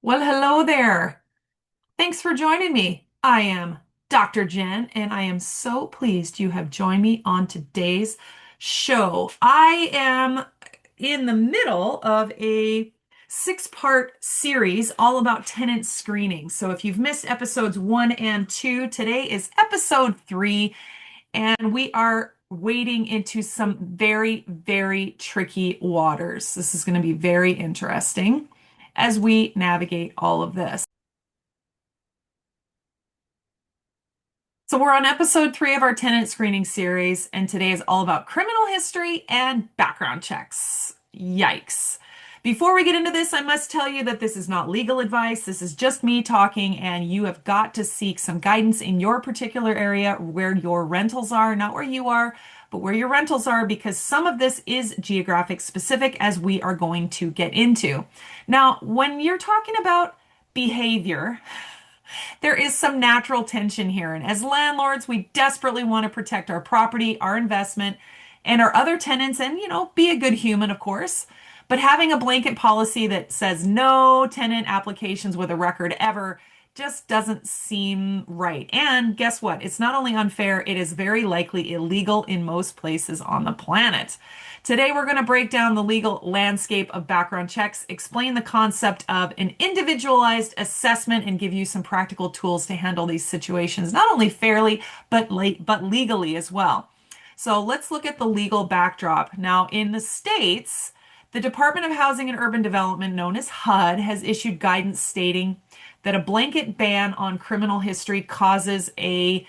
Well, hello there. Thanks for joining me. I am Dr. Jen, and I am so pleased you have joined me on today's show. I am in the middle of a six-part series all about tenant screening. So if you've missed episodes one and two, today is episode three, and we are wading into some very, very tricky waters. This is going to be very interesting as we navigate all of this. So, we're on episode three of our tenant screening series, and today is all about criminal history and background checks. Yikes. Before we get into this, I must tell you that this is not legal advice. This is just me talking, and you have got to seek some guidance in your particular area where your rentals are, not where you are, but where your rentals are, because some of this is geographic specific, as we are going to get into. Now, when you're talking about behavior, there is some natural tension here. And as landlords, we desperately want to protect our property, our investment, and our other tenants, and, be a good human, of course. But having a blanket policy that says no tenant applications with a record ever just doesn't seem right. And guess what? It's not only unfair, it is very likely illegal in most places on the planet. Today, we're going to break down the legal landscape of background checks, explain the concept of an individualized assessment, and give you some practical tools to handle these situations, not only fairly, but legally as well. So let's look at the legal backdrop. Now, in the States, the Department of Housing and Urban Development, known as HUD, has issued guidance stating that a blanket ban on criminal history causes they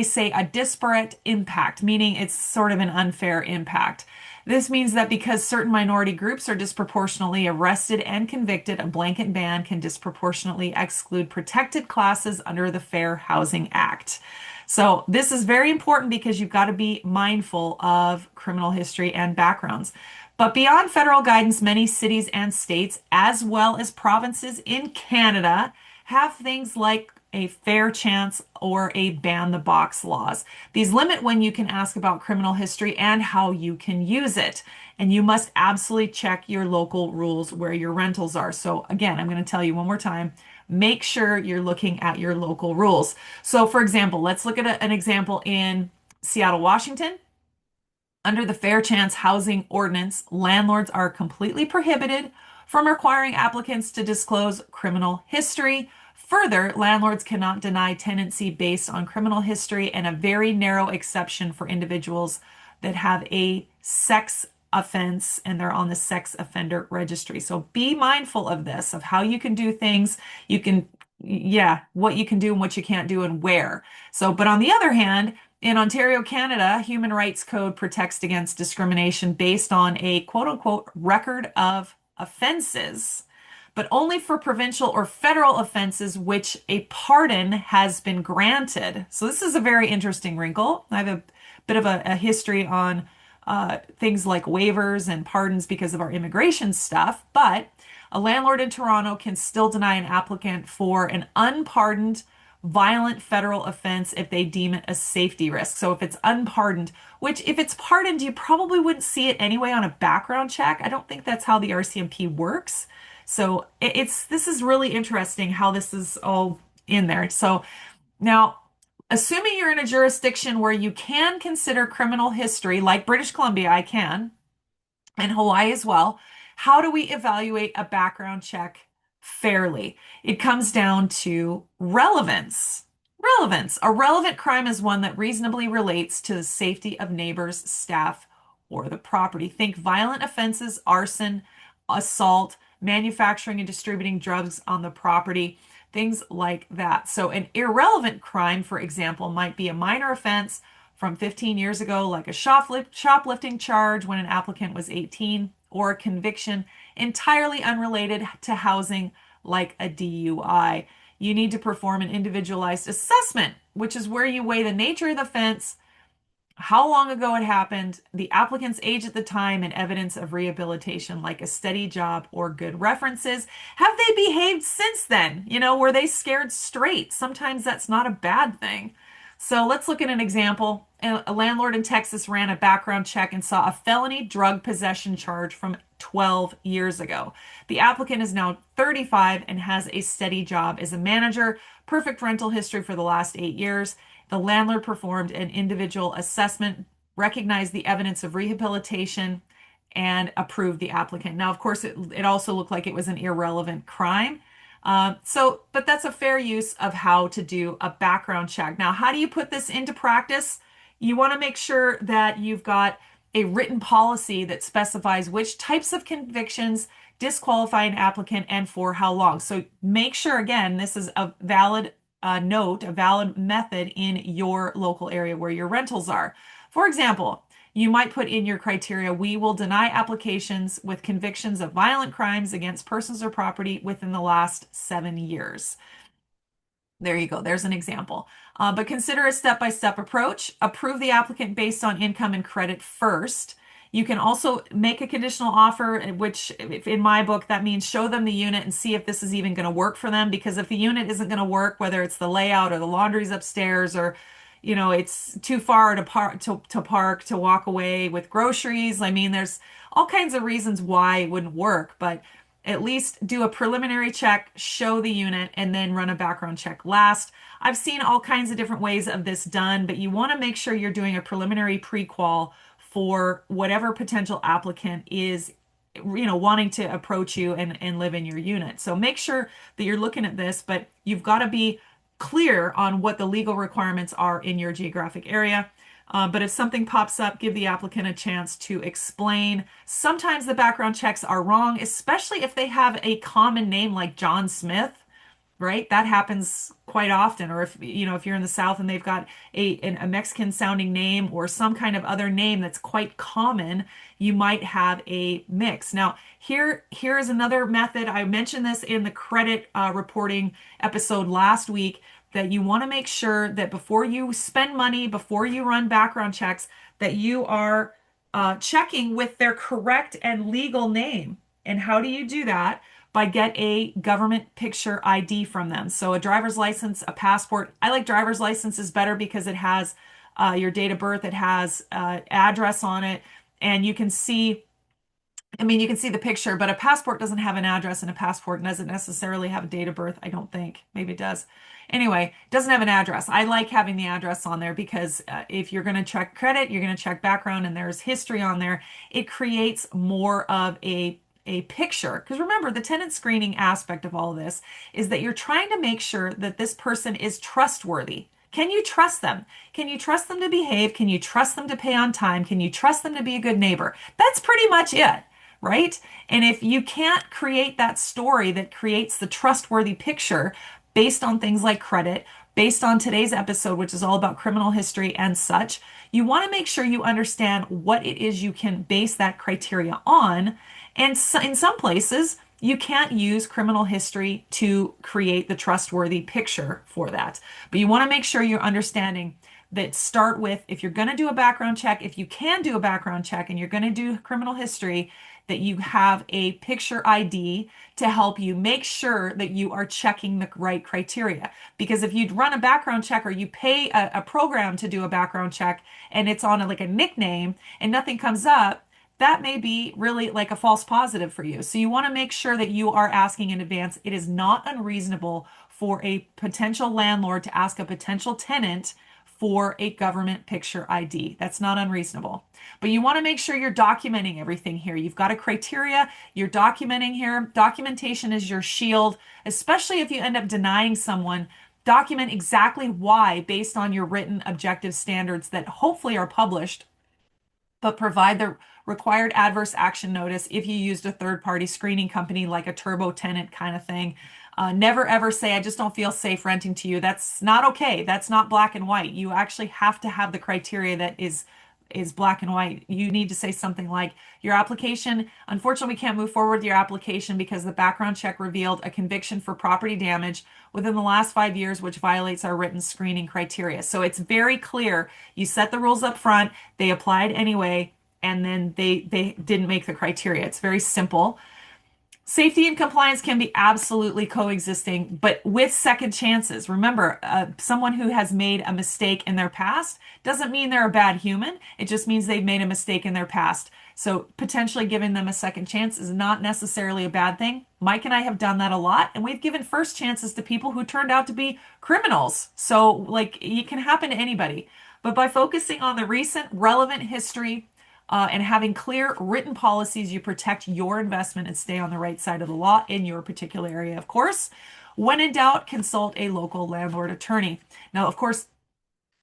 say a disparate impact, meaning it's sort of an unfair impact. This means that because certain minority groups are disproportionately arrested and convicted, a blanket ban can disproportionately exclude protected classes under the Fair Housing Act. So this is very important because you've got to be mindful of criminal history and backgrounds. But beyond federal guidance, many cities and states, as well as provinces in Canada, have things like a fair chance or a ban the box laws. These limit when you can ask about criminal history and how you can use it. And you must absolutely check your local rules where your rentals are. So again, I'm going to tell you one more time, make sure you're looking at your local rules. So for example, let's look at an example in Seattle, Washington. Under the Fair Chance Housing Ordinance, landlords are completely prohibited from requiring applicants to disclose criminal history. Further, landlords cannot deny tenancy based on criminal history, and a very narrow exception for individuals that have a sex offense and they're on the sex offender registry. So be mindful of this, of how you can do things. What you can do and what you can't do and where. So, but on the other hand, in Ontario, Canada, Human Rights Code protects against discrimination based on a quote unquote record of offenses, but only for provincial or federal offenses which a pardon has been granted. So this is a very interesting wrinkle. I have a bit of a history on things like waivers and pardons because of our immigration stuff, but a landlord in Toronto can still deny an applicant for an unpardoned violent federal offense if they deem it a safety risk. So if it's unpardoned, which if it's pardoned, you probably wouldn't see it anyway on a background check. I don't think that's how the RCMP works. So this is really interesting how this is all in there. So now, assuming you're in a jurisdiction where you can consider criminal history, like British Columbia, I can, and Hawaii as well, how do we evaluate a background check fairly? It comes down to relevance. Relevance. A relevant crime is one that reasonably relates to the safety of neighbors, staff, or the property. Think violent offenses, arson, assault, manufacturing and distributing drugs on the property, things like that. So an irrelevant crime, for example, might be a minor offense from 15 years ago, like a shoplifting charge when an applicant was 18, or a conviction entirely unrelated to housing, like a DUI. You need to perform an individualized assessment, which is where you weigh the nature of the offense, how long ago it happened, the applicant's age at the time, and evidence of rehabilitation, like a steady job or good references. Have they behaved since then? Were they scared straight? Sometimes that's not a bad thing. So let's look at an example. A landlord in Texas ran a background check and saw a felony drug possession charge from 12 years ago. The applicant is now 35 and has a steady job as a manager, perfect rental history for the last 8 years. The landlord performed an individual assessment, recognized the evidence of rehabilitation, and approved the applicant. Now, of course, it also looked like it was an irrelevant crime. But that's a fair use of how to do a background check. Now, how do you put this into practice? You want to make sure that you've got a written policy that specifies which types of convictions disqualify an applicant and for how long. So make sure, again, this is a valid note, a valid method in your local area where your rentals are. For example, you might put in your criteria, we will deny applications with convictions of violent crimes against persons or property within the last 7 years. There you go. There's an example. But consider a step-by-step approach. Approve the applicant based on income and credit first. You can also make a conditional offer, which in my book, that means show them the unit and see if this is even going to work for them. Because if the unit isn't going to work, whether it's the layout or the laundry's upstairs or it's too far to park, to walk away with groceries. I mean, there's all kinds of reasons why it wouldn't work, but at least do a preliminary check, show the unit, and then run a background check last. I've seen all kinds of different ways of this done, but you want to make sure you're doing a preliminary pre-qual for whatever potential applicant is wanting to approach you and live in your unit. So make sure that you're looking at this, but you've got to be clear on what the legal requirements are in your geographic area. But if something pops up, give the applicant a chance to explain. Sometimes the background checks are wrong, especially if they have a common name like John Smith, right? That happens quite often. Or if you're in the South and they've got a Mexican sounding name or some kind of other name that's quite common, you might have a mix. Now, here is another method. I mentioned this in the credit reporting episode last week, that you want to make sure that before you spend money, before you run background checks, that you are checking with their correct and legal name. And how do you do that? By get a government picture ID from them. So a driver's license, a passport. I like driver's licenses better because it has your date of birth, it has address on it, and you can see the picture, but a passport doesn't have an address, and a passport doesn't necessarily have a date of birth, I don't think. Maybe it does. Anyway, it doesn't have an address. I like having the address on there because if you're going to check credit, you're going to check background, and there's history on there, it creates more of a picture. Because remember, the tenant screening aspect of all of this is that you're trying to make sure that this person is trustworthy. Can you trust them? Can you trust them to behave? Can you trust them to pay on time? Can you trust them to be a good neighbor? That's pretty much it, right? And if you can't create that story that creates the trustworthy picture based on things like credit, based on today's episode, which is all about criminal history and such, you want to make sure you understand what it is you can base that criteria on. And so, in some places, you can't use criminal history to create the trustworthy picture for that. But you want to make sure you're understanding that start with, if you're going to do a background check, if you can do a background check and you're going to do criminal history, that you have a picture ID to help you make sure that you are checking the right criteria. Because if you run a background check or you pay a program to do a background check and it's on like a nickname and nothing comes up, that may be really like a false positive for you. So you want to make sure that you are asking in advance. It is not unreasonable for a potential landlord to ask a potential tenant for a government picture ID. That's not unreasonable. But you want to make sure you're documenting everything here. You've got a criteria, you're documenting here. Documentation is your shield, especially if you end up denying someone. Document exactly why based on your written objective standards that hopefully are published, but provide the required adverse action notice if you used a third-party screening company like a turbo tenant kind of thing. Never ever say, I just don't feel safe renting to you. That's not okay. That's not black and white. You actually have to have the criteria that is black and white. You need to say something like, your application, unfortunately, we can't move forward with your application because the background check revealed a conviction for property damage within the last 5 years, which violates our written screening criteria. So it's very clear. You set the rules up front, they applied anyway, and then they didn't make the criteria. It's very simple. Safety and compliance can be absolutely coexisting, but with second chances. Remember, someone who has made a mistake in their past doesn't mean they're a bad human. It just means they've made a mistake in their past. So potentially giving them a second chance is not necessarily a bad thing. Mike and I have done that a lot, and we've given first chances to people who turned out to be criminals. So, like, it can happen to anybody. But by focusing on the recent relevant history, and having clear written policies, you protect your investment and stay on the right side of the law in your particular area, of course. When in doubt, consult a local landlord attorney. Now, of course,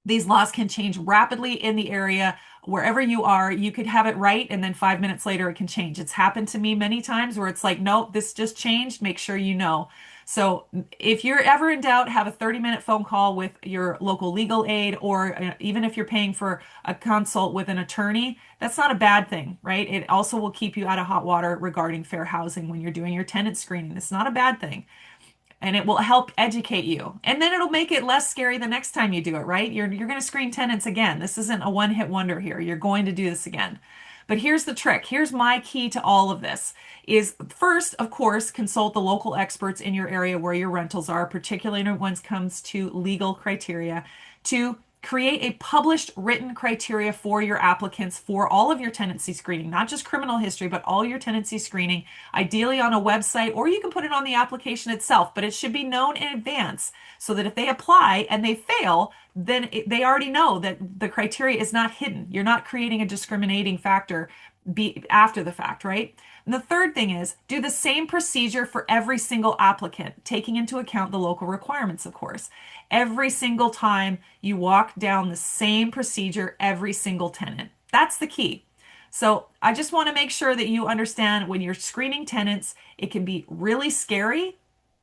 these laws can change rapidly in the area. Wherever you are, you could have it right, and then 5 minutes later, it can change. It's happened to me many times where it's like, nope, this just changed. Make sure you know. So if you're ever in doubt, have a 30-minute phone call with your local legal aid, or even if you're paying for a consult with an attorney, that's not a bad thing, right? It also will keep you out of hot water regarding fair housing when you're doing your tenant screening. It's not a bad thing, and it will help educate you. And then it'll make it less scary the next time you do it, right? You're going to screen tenants again. This isn't a one-hit wonder here. You're going to do this again. But here's the trick. Here's my key to all of this is first, of course, consult the local experts in your area where your rentals are, particularly when it comes to legal criteria. To create a published written criteria for your applicants for all of your tenancy screening, not just criminal history, but all your tenancy screening, ideally on a website, or you can put it on the application itself, but it should be known in advance so that if they apply and they fail, then they already know that the criteria is not hidden. You're not creating a discriminating factor after the fact, right? And the third thing is do the same procedure for every single applicant, taking into account the local requirements, of course. Every single time you walk down the same procedure, every single tenant. That's the key. So I just want to make sure that you understand when you're screening tenants, it can be really scary,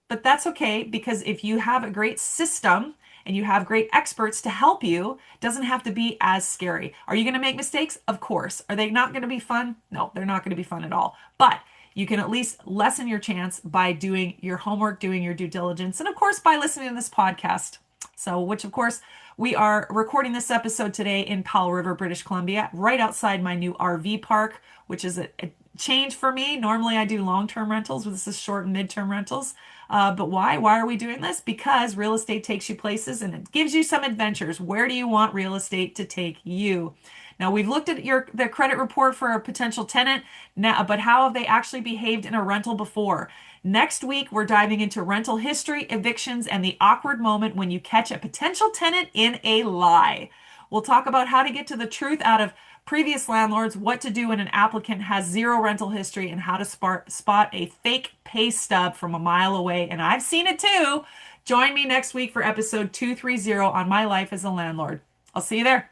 but that's okay because if you have a great system and you have great experts to help you, it doesn't have to be as scary. Are you going to make mistakes? Of course. Are they not going to be fun? No, they're not going to be fun at all. But you can at least lessen your chance by doing your homework, doing your due diligence, and of course by listening to this podcast. So, which of course, we are recording this episode today in Powell River, British Columbia, right outside my new RV park, which is a change for me. Normally I do long-term rentals, but this is short and mid-term rentals. But why? Why are we doing this? Because real estate takes you places and it gives you some adventures. Where do you want real estate to take you? Now we've looked at the credit report for a potential tenant now, but how have they actually behaved in a rental before? Next week, we're diving into rental history, evictions, and the awkward moment when you catch a potential tenant in a lie. We'll talk about how to get to the truth out of previous landlords, what to do when an applicant has zero rental history, and how to spot a fake pay stub from a mile away. And I've seen it too. Join me next week for episode 230 on my life as a landlord. I'll see you there.